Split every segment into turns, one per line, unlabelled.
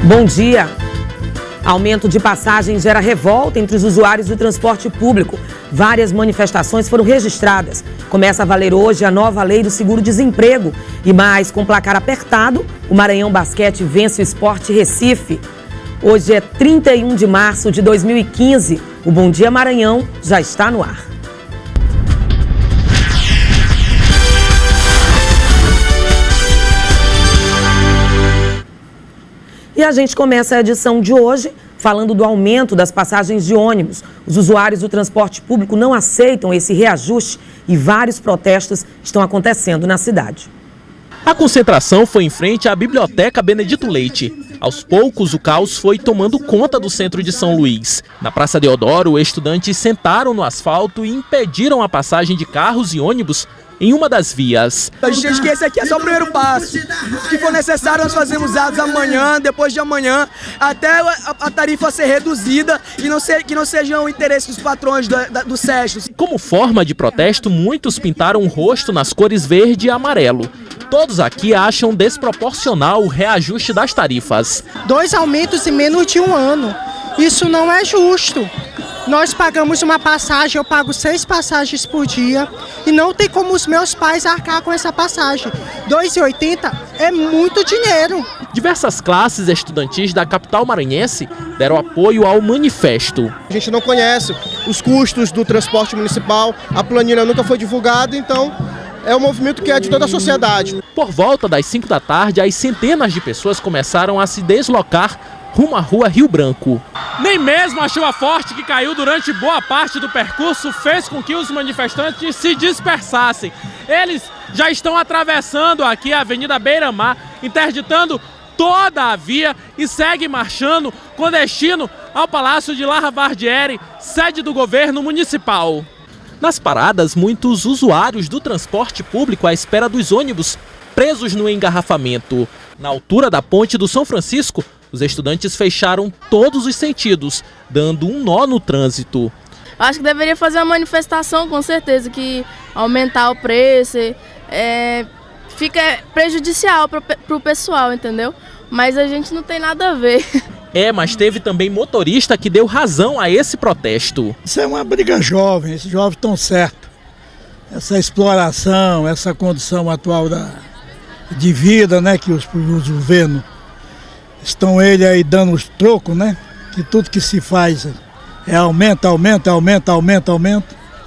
Bom dia. Aumento de passagens gera revolta entre os usuários do transporte público. Várias manifestações foram registradas. Começa a valer hoje a nova lei do seguro-desemprego. E mais, com placar apertado, o Maranhão Basquete vence o Sport Recife. Hoje é 31 de março de 2015. O Bom Dia Maranhão já está no ar. E a gente começa a edição de hoje falando do aumento das passagens de ônibus. Os usuários do transporte público não aceitam esse reajuste e vários protestos estão acontecendo na cidade.
A concentração foi em frente à Biblioteca Benedito Leite. Aos poucos, o caos foi tomando conta do centro de São Luís. Na Praça Deodoro, estudantes sentaram no asfalto e impediram a passagem de carros e ônibus em uma das vias.
A gente acha que esse aqui é só o primeiro passo. O que for necessário nós fazemos atos amanhã, depois de amanhã, até a tarifa ser reduzida e que não sejam o interesse dos patrões do SESC.
Como forma de protesto, muitos pintaram o rosto nas cores verde e amarelo. Todos aqui acham desproporcional o reajuste das tarifas.
2 aumentos em menos de um ano. Isso não é justo. Nós pagamos uma passagem, eu pago 6 passagens por dia e não tem como os meus pais arcar com essa passagem. R$ 2,80 é muito dinheiro.
Diversas classes estudantis da capital maranhense deram apoio ao manifesto.
A gente não conhece os custos do transporte municipal, a planilha nunca foi divulgada, então é um movimento que é de toda a sociedade.
Por volta das 5 da tarde, as centenas de pessoas começaram a se deslocar rumo à rua Rio Branco. Nem mesmo a chuva forte que caiu durante boa parte do percurso fez com que os manifestantes se dispersassem. Eles já estão atravessando aqui a Avenida Beira-Mar, interditando toda a via e seguem marchando com destino ao Palácio de Larra Vardieri, sede do governo municipal. Nas paradas, muitos usuários do transporte público à espera dos ônibus presos no engarrafamento. Na altura da ponte do São Francisco, os estudantes fecharam todos os sentidos, dando um nó no trânsito.
Acho que deveria fazer uma manifestação, com certeza, que aumentar o preço fica prejudicial para o pessoal, entendeu? Mas a gente não tem nada a ver.
Mas teve também motorista que deu razão a esse protesto.
Isso é uma briga jovem, esses jovens estão certos. Essa exploração, essa condição atual de vida, né, que os governos estão ele aí dando os trocos, né? Que tudo que se faz é aumenta.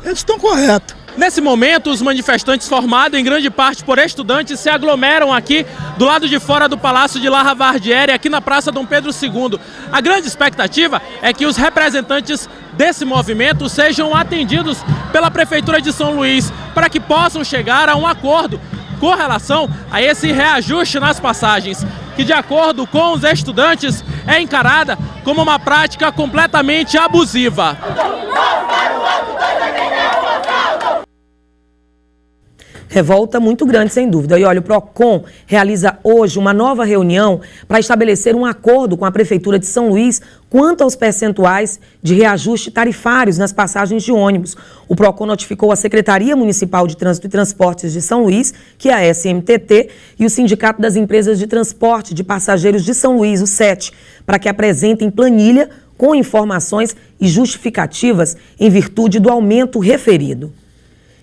Eles estão corretos.
Nesse momento, os manifestantes formados em grande parte por estudantes se aglomeram aqui do lado de fora do Palácio de Larra Vardieri, aqui na Praça Dom Pedro II. A grande expectativa é que os representantes desse movimento sejam atendidos pela Prefeitura de São Luís para que possam chegar a um acordo com relação a esse reajuste nas passagens, que de acordo com os estudantes é encarada como uma prática completamente abusiva.
Revolta muito grande, sem dúvida. E olha, o PROCON realiza hoje uma nova reunião para estabelecer um acordo com a Prefeitura de São Luís quanto aos percentuais de reajuste tarifários nas passagens de ônibus. O PROCON notificou a Secretaria Municipal de Trânsito e Transportes de São Luís, que é a SMTT, e o Sindicato das Empresas de Transporte de Passageiros de São Luís, o SET, para que apresentem planilha com informações e justificativas em virtude do aumento referido.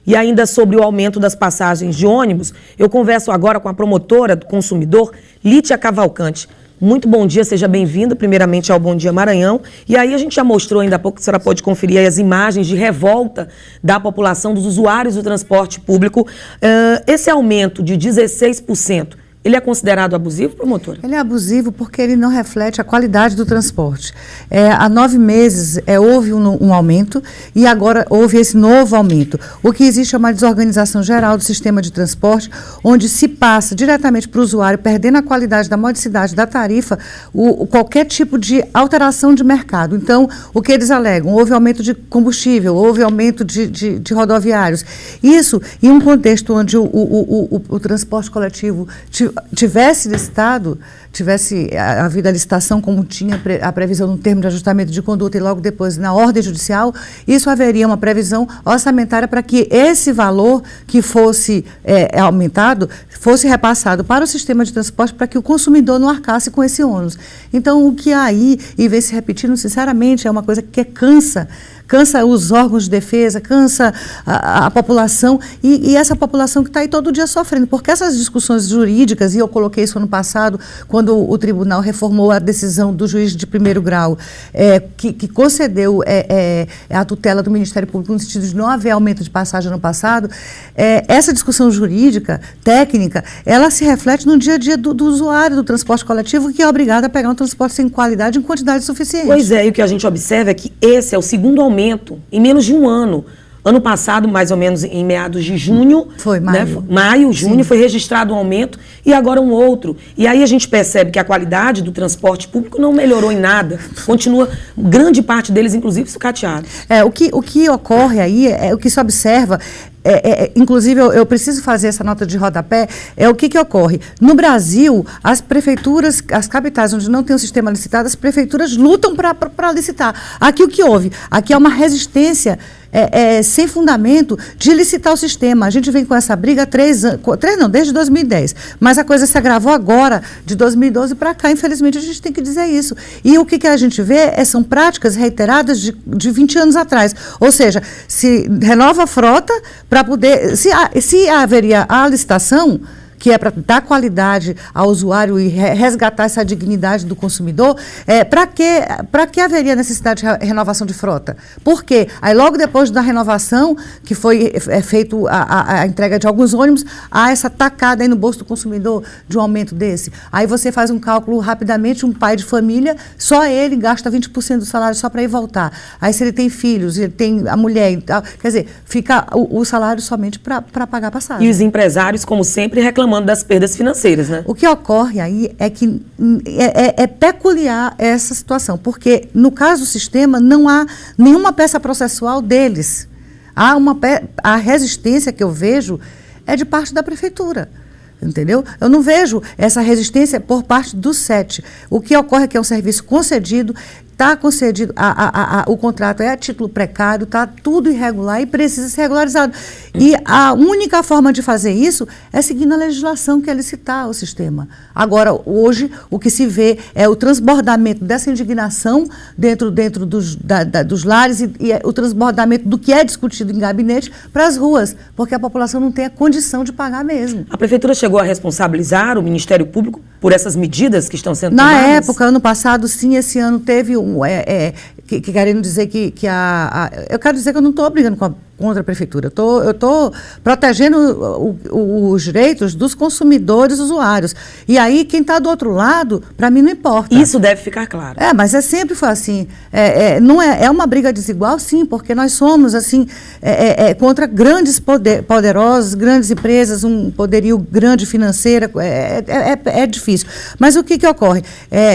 E ainda sobre o aumento das passagens de ônibus, eu converso agora com a promotora do consumidor, Lítia Cavalcante. Muito bom dia, seja bem-vinda primeiramente ao Bom Dia Maranhão. E aí a gente já mostrou ainda há pouco, a senhora pode conferir aí as imagens de revolta da população, dos usuários do transporte público. Esse aumento de 16%, ele é considerado abusivo, promotora?
Ele é abusivo porque ele não reflete a qualidade do transporte. Há 9 meses houve um aumento e agora houve esse novo aumento. O que existe é uma desorganização geral do sistema de transporte, onde se passa diretamente para o usuário, perdendo a qualidade da modicidade da tarifa, qualquer tipo de alteração de mercado. Então, o que eles alegam? Houve aumento de combustível, houve aumento de rodoviários. Isso em um contexto onde o transporte coletivo tivesse licitado, tivesse havido a licitação como tinha a previsão no termo de ajustamento de conduta e logo depois na ordem judicial, isso haveria uma previsão orçamentária para que esse valor que fosse aumentado fosse repassado para o sistema de transporte para que o consumidor não arcasse com esse ônus. Então, o que há aí, e vem se repetindo, sinceramente, é uma coisa que cansa os órgãos de defesa, cansa a população e essa população que está aí todo dia sofrendo, porque essas discussões jurídicas, e eu coloquei isso ano passado, quando o tribunal reformou a decisão do juiz de primeiro grau, que concedeu a tutela do Ministério Público no sentido de não haver aumento de passagem no passado, essa discussão jurídica, técnica, ela se reflete no dia a dia do usuário do transporte coletivo, que é obrigado a pegar um transporte sem qualidade em quantidade suficiente.
Pois é, e o que a gente observa é que esse é o segundo aumento em menos de um ano. Ano passado, mais ou menos em meados de junho,
foi maio,
maio, junho, foi registrado um aumento e agora um outro. E aí a gente percebe que a qualidade do transporte público não melhorou em nada. Continua, grande parte deles, inclusive, sucateados.
O que ocorre aí, o que se observa, inclusive eu preciso fazer essa nota de rodapé, o que ocorre. No Brasil, as prefeituras, as capitais onde não tem um sistema licitado, as prefeituras lutam para licitar. Aqui o que houve? Aqui há uma resistência sem fundamento de licitar o sistema. A gente vem com essa briga há 3 anos, desde 2010, mas a coisa se agravou agora, de 2012 para cá, infelizmente a gente tem que dizer isso. E o que a gente vê são práticas reiteradas de 20 anos atrás, ou seja, se renova a frota para poder, se haveria a licitação, que é para dar qualidade ao usuário e resgatar essa dignidade do consumidor, para que haveria necessidade de renovação de frota? Por quê? Aí logo depois da renovação, que foi feito a entrega de alguns ônibus, há essa tacada aí no bolso do consumidor de um aumento desse. Aí você faz um cálculo rapidamente, um pai de família, só ele gasta 20% do salário só para ir voltar. Aí se ele tem filhos, ele tem a mulher, e tal, quer dizer, fica o salário somente para pagar a passagem.
E os empresários, como sempre, reclamando das perdas financeiras, né?
O que ocorre aí é que é peculiar essa situação, porque no caso do sistema não há nenhuma peça processual deles. A resistência que eu vejo é de parte da prefeitura. Entendeu? Eu não vejo essa resistência por parte do SET. O que ocorre é que é um serviço concedido, está concedido, o contrato é a título precário, está tudo irregular e precisa ser regularizado. E a única forma de fazer isso é seguindo a legislação que é licitar o sistema. Agora, hoje, o que se vê é o transbordamento dessa indignação dentro dos lares e o transbordamento do que é discutido em gabinete para as ruas, porque a população não tem a condição de pagar mesmo.
A prefeitura chegou a responsabilizar o Ministério Público por essas medidas que estão sendo
tomadas?
Na
época, ano passado, sim, esse ano teve querendo dizer eu quero dizer que eu não estou brigando contra a prefeitura, eu estou protegendo os direitos dos consumidores usuários. E aí, quem está do outro lado, para mim não importa.
Isso deve ficar claro.
Mas sempre foi assim. Não é uma briga desigual, sim, porque nós somos, assim, contra grandes poderosos, grandes empresas, um poderio grande financeiro, é difícil. Mas o que ocorre?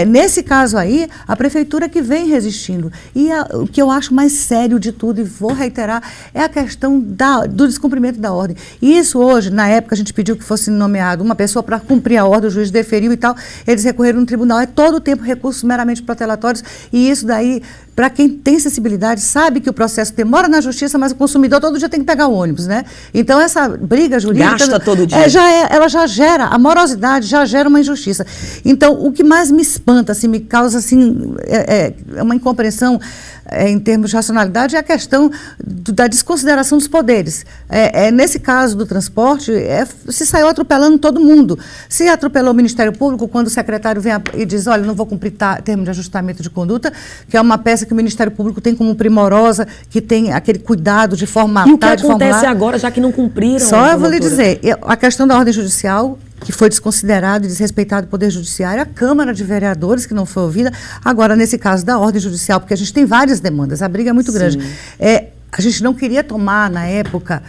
Nesse caso aí, a prefeitura que vem resistindo. E o que eu acho mais sério de tudo, e vou reiterar, é a questão do descumprimento da ordem. E isso hoje, na época, a gente pediu que fosse nomeado uma pessoa para cumprir a ordem, o juiz deferiu e tal, eles recorreram no tribunal. É todo o tempo recursos meramente protelatórios, e isso daí, para quem tem sensibilidade, sabe que o processo demora na justiça, mas o consumidor todo dia tem que pegar o ônibus, né? Então, essa briga jurídica...
Gasta todo dia.
Ela já gera, a morosidade já gera uma injustiça. Então, o que mais me espanta, assim, me causa, assim, uma incompreensão em termos de racionalidade, é a questão da desconsideração dos poderes. Nesse caso do transporte, se saiu atropelando todo mundo. Se atropelou o Ministério Público, quando o secretário vem e diz, olha, não vou cumprir termo de ajustamento de conduta, que é uma peça que o Ministério Público tem como primorosa, que tem aquele cuidado de formatar,
e o que acontece agora, já que não cumpriram?
Só eu vou lhe dizer, a questão da ordem judicial, que foi desconsiderado e desrespeitado o Poder Judiciário, a Câmara de Vereadores, que não foi ouvida, agora nesse caso da ordem judicial, porque a gente tem várias demandas, a briga é muito grande. A gente não queria tomar, na época,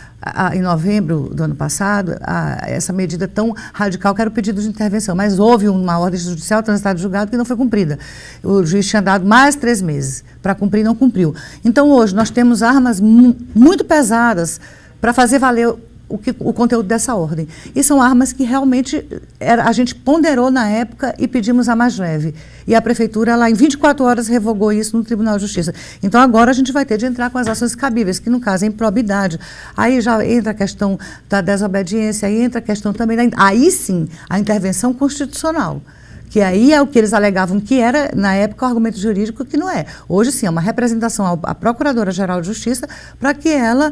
em novembro do ano passado, essa medida tão radical que era o pedido de intervenção, mas houve uma ordem judicial transitada de julgado que não foi cumprida. O juiz tinha dado mais 3 meses para cumprir e não cumpriu. Então, hoje, nós temos armas muito pesadas para fazer valer o conteúdo dessa ordem. E são armas que realmente a gente ponderou na época e pedimos a mais leve. E a Prefeitura, lá em 24 horas, revogou isso no Tribunal de Justiça. Então, agora a gente vai ter de entrar com as ações cabíveis, que no caso é improbidade. Aí já entra a questão da desobediência, aí entra a questão também aí sim, a intervenção constitucional. Que aí é o que eles alegavam que era, na época, o argumento jurídico, que não é. Hoje, sim, é uma representação à Procuradora-Geral de Justiça para que ela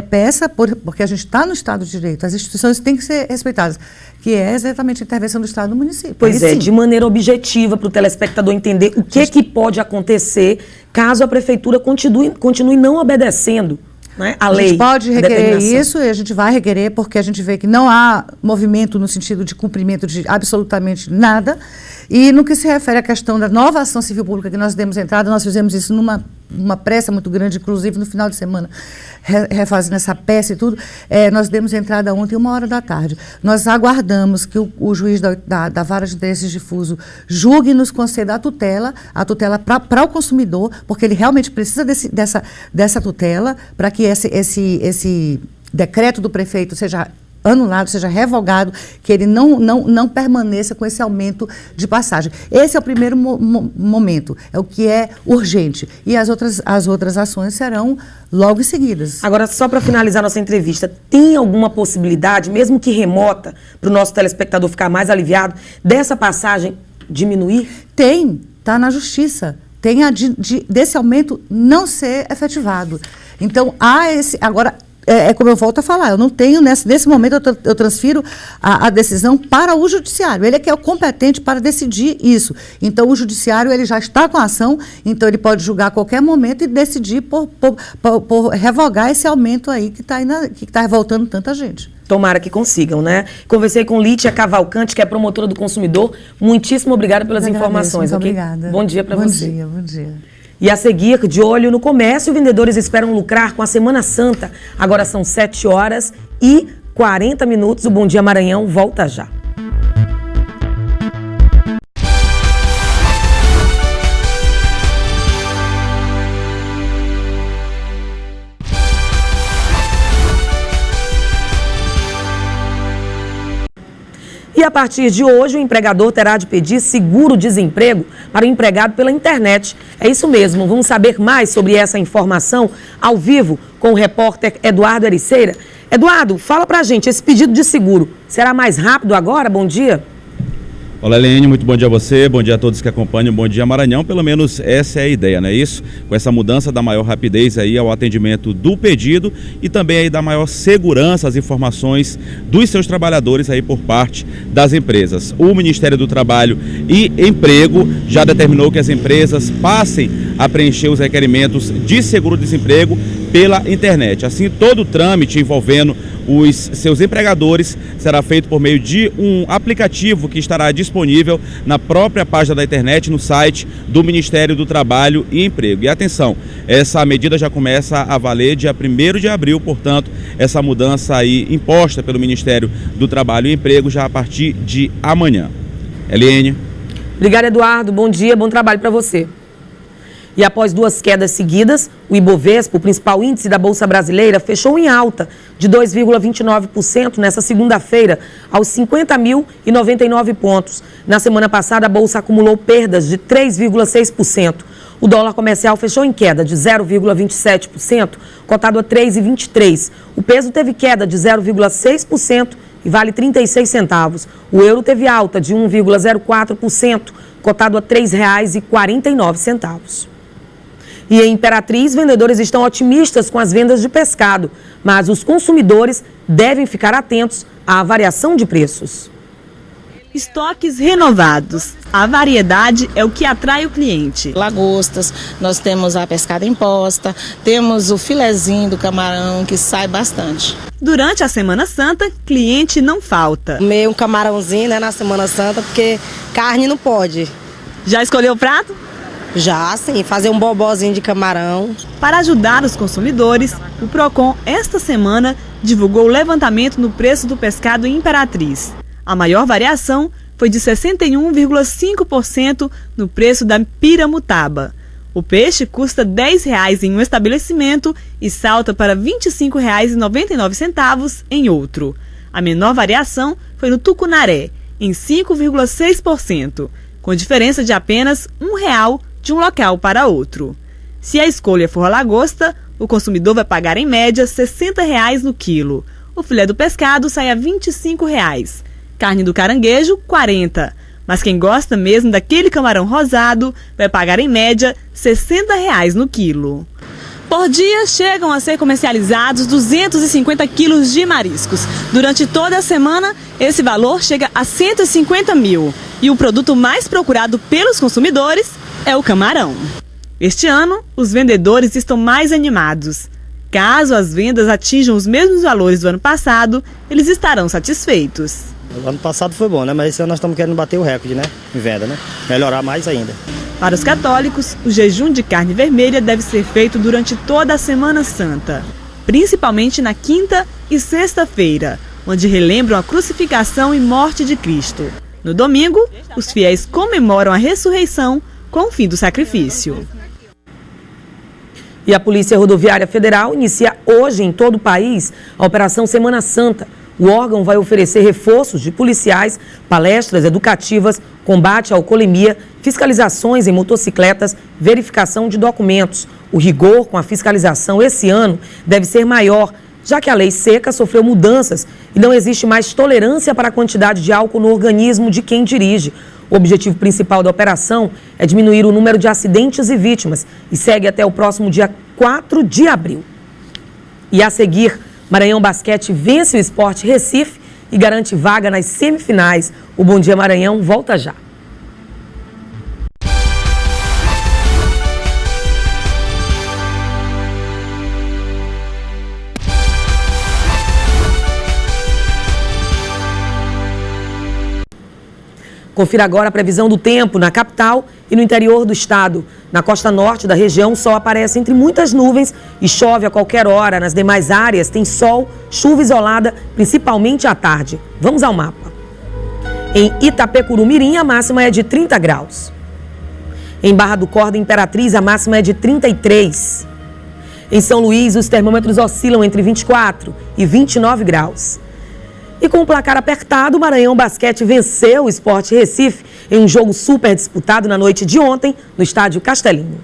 peça, porque a gente está no Estado de Direito, as instituições têm que ser respeitadas, que é exatamente a intervenção do Estado no município.
Pois é, de maneira objetiva para o telespectador entender o que pode acontecer caso a Prefeitura continue não obedecendo, né, a lei.
A gente pode requerer isso e a gente vai requerer porque a gente vê que não há movimento no sentido de cumprimento de absolutamente nada. E no que se refere à questão da nova ação civil pública que nós demos entrada, nós fizemos isso numa pressa muito grande, inclusive no final de semana, refazendo essa peça e tudo, nós demos entrada ontem, 13h. Nós aguardamos que o juiz da Vara de Interesses Difuso julgue e nos conceda a tutela para o consumidor, porque ele realmente precisa dessa tutela para que esse decreto do prefeito seja anulado, seja revogado, que ele não permaneça com esse aumento de passagem. Esse é o primeiro momento, é o que é urgente. E as outras ações serão logo seguidas.
Agora, só para finalizar nossa entrevista, tem alguma possibilidade, mesmo que remota, para o nosso telespectador ficar mais aliviado, dessa passagem diminuir?
Tem, está na Justiça. Tem desse aumento não ser efetivado. Então, há esse... Agora, como eu volto a falar, eu não tenho, nesse momento eu transfiro a decisão para o judiciário. Ele é que é o competente para decidir isso. Então, o judiciário ele já está com a ação, então ele pode julgar a qualquer momento e decidir por revogar esse aumento aí que está revoltando tanta gente.
Tomara que consigam, né? Conversei com Lítia Cavalcante, que é promotora do consumidor. Muitíssimo obrigada pelas informações.
Muito obrigada.
Bom dia para você.
Bom dia.
E a seguir, de olho no comércio, vendedores esperam lucrar com a Semana Santa. Agora são 7h40. O Bom Dia Maranhão volta já. E a partir de hoje, o empregador terá de pedir seguro-desemprego para o empregado pela internet. É isso mesmo. Vamos saber mais sobre essa informação ao vivo com o repórter Eduardo Ericeira. Eduardo, fala pra gente, esse pedido de seguro será mais rápido agora? Bom dia.
Olá, Helene, muito bom dia a você, bom dia a todos que acompanham, bom dia Maranhão, pelo menos essa é a ideia, não é isso? Com essa mudança da maior rapidez aí ao atendimento do pedido e também aí da maior segurança às informações dos seus trabalhadores aí por parte das empresas. O Ministério do Trabalho e Emprego já determinou que as empresas passem a preencher os requerimentos de seguro-desemprego pela internet. Assim, todo o trâmite envolvendo os seus empregadores será feito por meio de um aplicativo que estará disponível na própria página da internet, no site do Ministério do Trabalho e Emprego. E atenção, essa medida já começa a valer dia 1º de abril, portanto, essa mudança aí imposta pelo Ministério do Trabalho e Emprego já a partir de amanhã. Eliane.
Obrigada, Eduardo. Bom dia, bom trabalho para você. E após 2 quedas seguidas, o Ibovespa, o principal índice da Bolsa Brasileira, fechou em alta de 2,29% nessa segunda-feira, aos 50.099 pontos. Na semana passada, a Bolsa acumulou perdas de 3,6%. O dólar comercial fechou em queda de 0,27%, cotado a 3,23. O peso teve queda de 0,6% e vale 36 centavos. O euro teve alta de 1,04%, cotado a R$ 3,49. E em Imperatriz, vendedores estão otimistas com as vendas de pescado, mas os consumidores devem ficar atentos à variação de preços.
Estoques renovados. A variedade é o que atrai o cliente.
Lagostas, nós temos a pescada imposta, temos o filezinho do camarão que sai bastante.
Durante a Semana Santa, cliente não falta.
Meio um camarãozinho, né, na Semana Santa, porque carne não pode.
Já escolheu o prato?
Já, sim, fazer um bobozinho de camarão.
Para ajudar os consumidores, o Procon, esta semana, divulgou o levantamento no preço do pescado em Imperatriz. A maior variação foi de 61,5% no preço da piramutaba. O peixe custa R$ 10,00 em um estabelecimento e salta para R$ 25,99 em outro. A menor variação foi no tucunaré, em 5,6%, com diferença de apenas R$ 1,00 de um local para outro. Se a escolha for a lagosta, o consumidor vai pagar em média R$ 60,00 no quilo. O filé do pescado sai a R$ 25,00. Carne do caranguejo, R$ 40,00. Mas quem gosta mesmo daquele camarão rosado vai pagar em média R$ 60,00 no quilo. Por dia, chegam a ser comercializados 250 quilos de mariscos. Durante toda a semana, esse valor chega a 150 mil. E o produto mais procurado pelos consumidores é o camarão. Este ano, os vendedores estão mais animados. Caso as vendas atinjam os mesmos valores do ano passado, eles estarão satisfeitos.
O ano passado foi bom, né? Mas esse ano nós estamos querendo bater o recorde, né? Em venda, né? Melhorar mais ainda.
Para os católicos, o jejum de carne vermelha deve ser feito durante toda a Semana Santa, principalmente na quinta e sexta-feira, onde relembram a crucificação e morte de Cristo. No domingo, os fiéis comemoram a ressurreição com o fim do sacrifício.
E a Polícia Rodoviária Federal inicia hoje em todo o país a Operação Semana Santa. O órgão vai oferecer reforços de policiais, palestras educativas, combate à alcoolemia, fiscalizações em motocicletas, verificação de documentos. O rigor com a fiscalização esse ano deve ser maior, já que a lei seca sofreu mudanças e não existe mais tolerância para a quantidade de álcool no organismo de quem dirige. O objetivo principal da operação é diminuir o número de acidentes e vítimas e segue até o próximo dia 4 de abril. E a seguir, Maranhão Basquete vence o Sport Recife e garante vaga nas semifinais. O Bom Dia Maranhão volta já. Confira agora a previsão do tempo na capital e no interior do estado. Na costa norte da região, o sol aparece entre muitas nuvens e chove a qualquer hora. Nas demais áreas, tem sol, chuva isolada, principalmente à tarde. Vamos ao mapa. Em Itapecuru-Mirim, a máxima é de 30 graus. Em Barra do Corda, Imperatriz, a máxima é de 33. Em São Luís, os termômetros oscilam entre 24 e 29 graus. E com o placar apertado, o Maranhão Basquete venceu o Sport Recife em um jogo super disputado na noite de ontem no estádio Castelinho.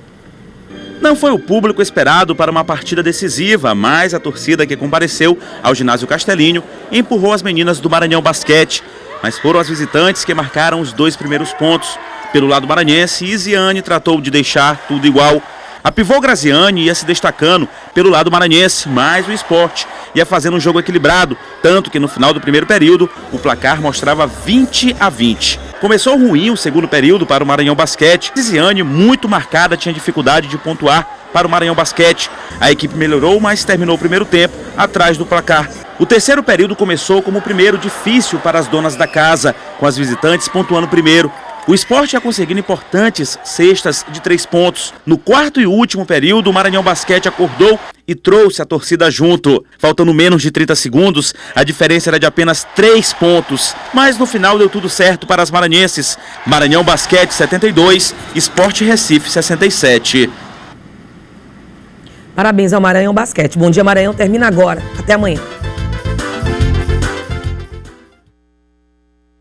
Não foi o público esperado para uma partida decisiva, mas a torcida que compareceu ao ginásio Castelinho empurrou as meninas do Maranhão Basquete. Mas foram as visitantes que marcaram os 2 primeiros pontos. Pelo lado maranhense, Isiane tratou de deixar tudo igual. A pivô Graziane ia se destacando pelo lado maranhense, mas o Sport ia fazendo um jogo equilibrado, tanto que no final do primeiro período o placar mostrava 20-20. Começou ruim o segundo período para o Maranhão Basquete. Graziane, muito marcada, tinha dificuldade de pontuar para o Maranhão Basquete. A equipe melhorou, mas terminou o primeiro tempo atrás do placar. O terceiro período começou como o primeiro difícil para as donas da casa, com as visitantes pontuando primeiro. O Sport ia conseguindo importantes cestas de 3 pontos. No quarto e último período, o Maranhão Basquete acordou e trouxe a torcida junto. Faltando menos de 30 segundos, a diferença era de apenas 3 pontos. Mas no final deu tudo certo para as maranhenses. Maranhão Basquete 72, Sport Recife 67.
Parabéns ao Maranhão Basquete. Bom Dia Maranhão termina agora. Até amanhã.